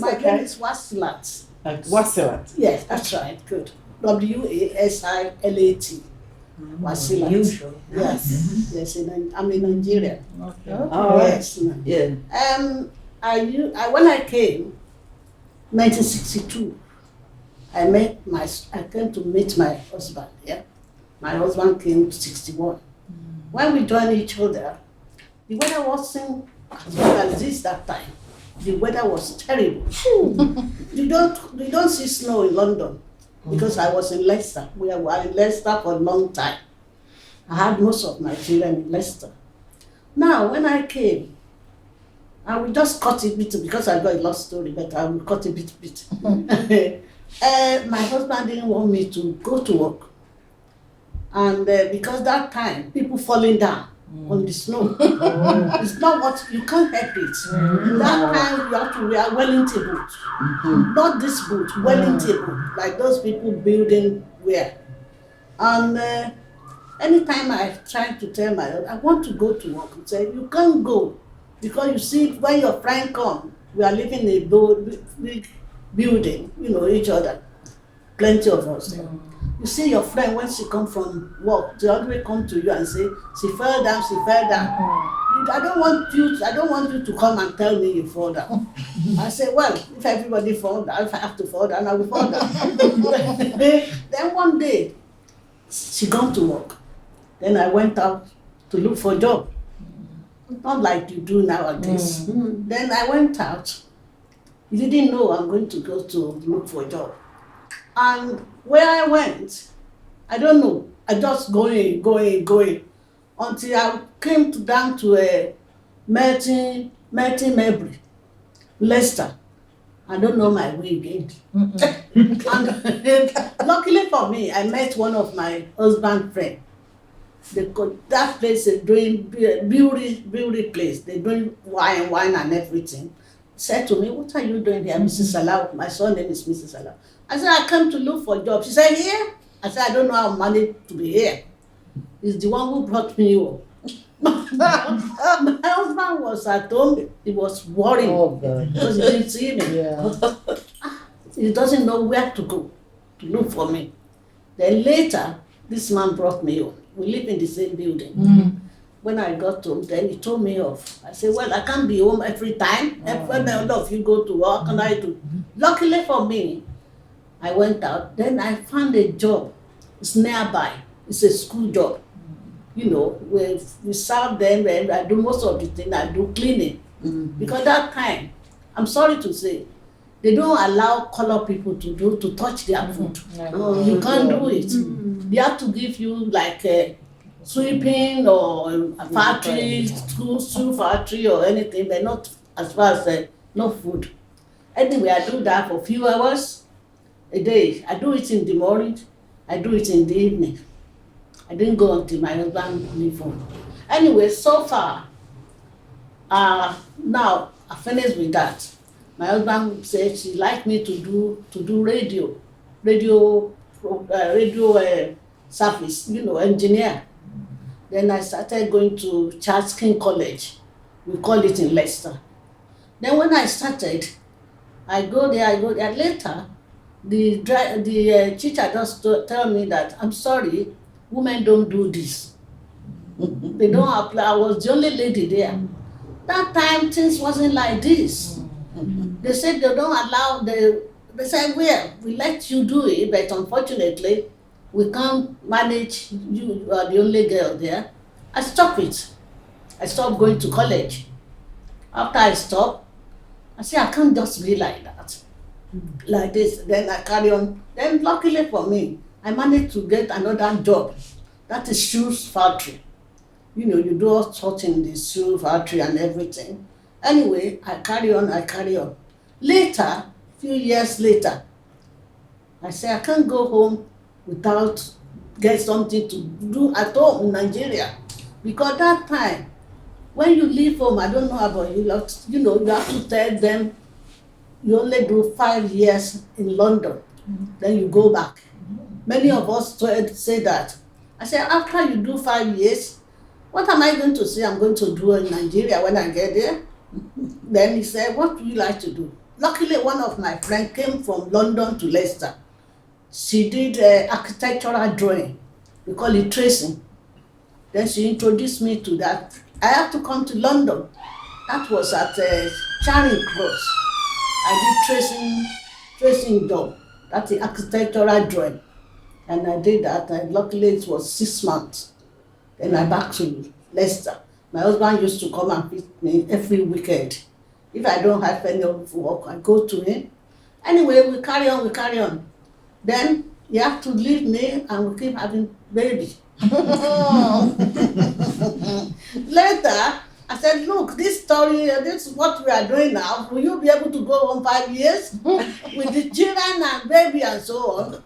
My name is Wasilat. Wasilat. Yes, that's right. Good. Wasilat. Wasilat. Unusual. Yes. Yes. I'm in Nigeria. Okay. All right. Yes. Yeah. When I came, 1962, I came to meet my husband. Yeah. My husband came 61. When we joined each other, the weather wasn't as well as this that time. The weather was terrible. you don't see snow in London because I was in Leicester. We were in Leicester for a long time. I had most of my children in Leicester. Now, when I came, I will just cut it bit because I got a long story, but I will cut it bit. My husband didn't want me to go to work. And because that time, people falling down on the snow. It's not what, you can't help it. That time, you have to wear Wellington boots. Not this boot, Wellington boot, like those people building wear. And anytime I try to tell my husband, I want to go to work, he said, you can't go. Because you see, when your friend come, we are living in a big building, each other. Plenty of us there. You see your friend, when she come from work, she always come to you and say, she fell down. I don't want you to come and tell me you fall down. I say, well, if everybody fall down, if I have to fall down, I will fall down. Then one day, she gone to work. Then I went out to look for a job. Not like you do nowadays. Then I went out. You didn't know I'm going to go to look for a job. And where I went, I don't know. I just going until I came down to Merton Mabry, Leicester. I don't know my way again. And luckily for me, I met one of my husband's friends. That place is doing beauty place. They're doing wine and everything. Said to me, what are you doing here, Mrs. Salawu? My son name is Mrs. Salawu. I said, I came to look for a job. She said, here? I said, I don't know how I managed to be here. He's the one who brought me home. My husband was at home. He was worried because he didn't see me. Yeah. He doesn't know where to go to look for me. Then later, this man brought me home. We live in the same building. When I got home, then he told me off. I said, well, I can't be home every time. When all of you go to work, what can I do? Luckily for me, I went out. Then I found a job. It's nearby. It's a school job. We serve them and I do most of the things. I do cleaning. Because that time, I'm sorry to say, they don't allow colored people to touch their food. You can't do it. They have to give you like sweeping or a factory, school factory or anything, but not as far as no food. Anyway, I do that for a few hours a day. I do it in the morning, I do it in the evening. I didn't go until my husband leave home. Anyway, so far, now I finished with that. My husband said she liked me to do radio service, engineer. Then I started going to Charles King College. We call it in Leicester. Then when I started, I go there. Later, the teacher just tell me that, I'm sorry, women don't do this. They don't apply. I was the only lady there. That time, things wasn't like this. They said they don't allow, they said, well, we let you do it, but unfortunately, we can't manage, you are the only girl there. I stopped it. I stopped going to college. After I stopped, I said, I can't just be like that. Like this. Then I carry on. Then luckily for me, I managed to get another job. That is shoes factory. You do all sorts in the shoe factory and everything. Anyway, I carry on. Later, few years later, I say I can't go home without get something to do at home in Nigeria. Because that time, when you leave home, I don't know about you, you have to tell them you only do 5 years in London, then you go back. Many of us say that. I said, after you do 5 years, what am I going to say I'm going to do in Nigeria when I get there? Then he said, what do you like to do? luckily one of my friends came from London to Leicester. She did architectural drawing. We call it tracing. Then she introduced me to that. I had to come to London. That was at Charing Cross. I did tracing job. That's the architectural drawing. And I did that, and luckily it was 6 months. Then I back to Leicester. My husband used to come and visit me every weekend. If I don't have any work, I go to him. Anyway, we carry on. Then you have to leave me and we keep having baby. Later, I said, look, this story, this is what we are doing now. Will you be able to go on 5 years with the children and baby and so on?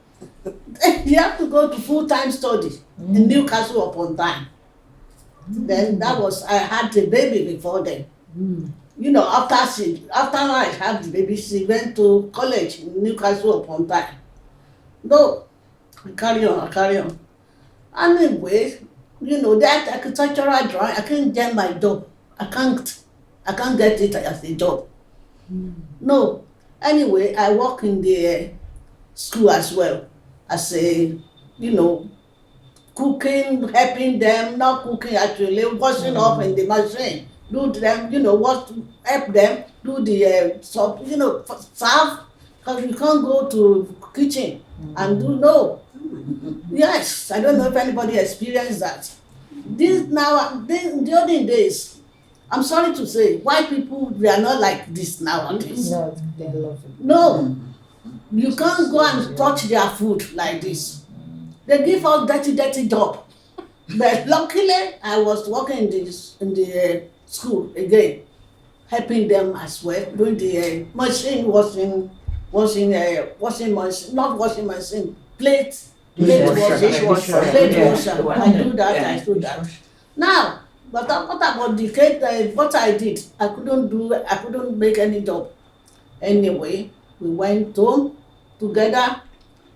You have to go to full-time study in Newcastle upon Tyne. Then that was, I had the baby before then. You know, after I had the baby, she went to college in Newcastle upon Tyne. No, I carry on. Anyway, you know, that architectural drawing, I can't get my job. I can't get it as a job. No. Anyway, I work in the school as well. As a, you know, cooking, helping them, not cooking actually, washing up in the machine. Do them, you know, help them, do the, you know, serve, because you can't go to kitchen and do, no. Yes, I don't know if anybody experienced that. In the olden days, I'm sorry to say, white people, they are not like this nowadays. No, they love it. No, you can't go and touch their food like this. They give us dirty job. But luckily, I was working in the school again, helping them as well, doing the machine washing machine, not washing machine, plate washer. I do that. Now, but what about the cake? What I did, I couldn't make any job. Anyway, we went home together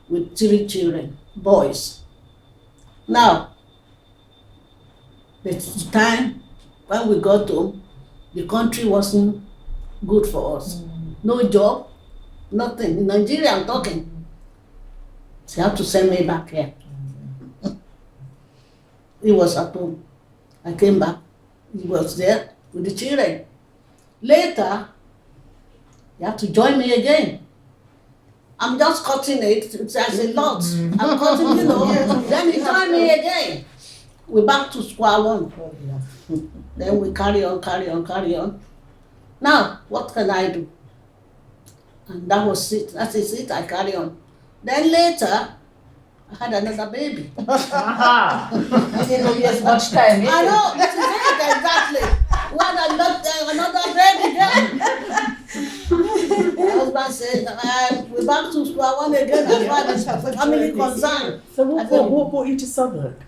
with 3 children, boys. Now, the time when we got home, the country wasn't good for us. No job, nothing. In Nigeria, I'm talking. They have to send me back here. He was at home. I came back. He was there with the children. Later, you have to join me again. I'm just cutting it. It's a lot. I'm cutting, you know. Then he joined me again. We're back to square one. Then we carry on. Now, what can I do? And that was it. That is it. I carry on. Then later, I had another baby. You didn't know you had much time. I know, that is it, exactly. We had another baby then. My husband said, we're back to square one again as far as family concerned. So what brought you to Southwark?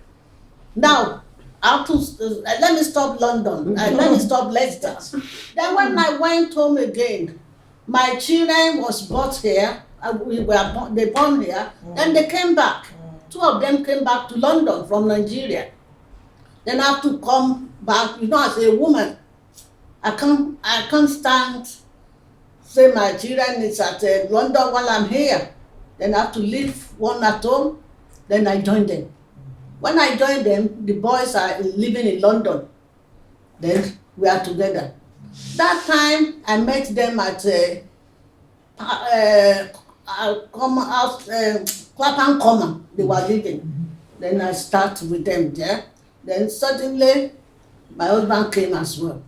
Now, let me stop London, let me stop Leicester. Then when I went home again, my children was brought here, they born here, then they came back. 2 of them came back to London from Nigeria. Then I have to come back, you know, as a woman. I can't stand, say my children is at London while I'm here. Then I have to leave one at home, then I join them. When I joined them, the boys are living in London. Then we are together. That time, I met them at Clapham Common. They were living. Then I start with them there. Then suddenly, my husband came as well.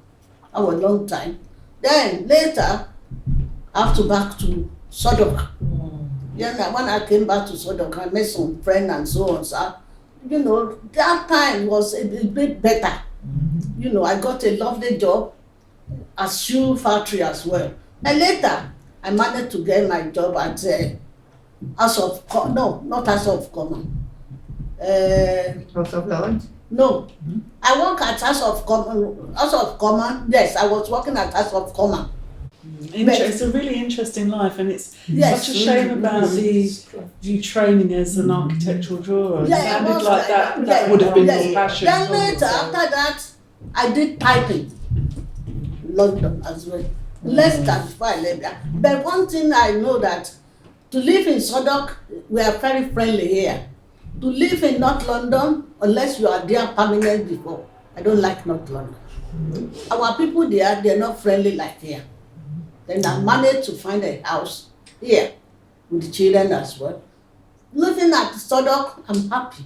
That was a long time. Then later, I have to back to Southwark. Then when I came back to Southwark, I met some friends and so on. So, you know, that time was a bit better. You know, I got a lovely job at shoe factory as well. And later, I managed to get my job at House of not House of Common. House of Lords? No, I work at House of Common. Yes, I was working at House of Common. It's a really interesting life, and it's such a shame about you training as an architectural drawer. It sounded like that would have been your passion. Then later, after that, I did typing in London as well. Leicester before I left there. But one thing I know that to live in Southwark, we are very friendly here. To live in North London, unless you are there permanent before, I don't like North London. Our people there, they're not friendly like here. Then I managed to find a house here with the children as well. Looking at Southwark, I'm happy.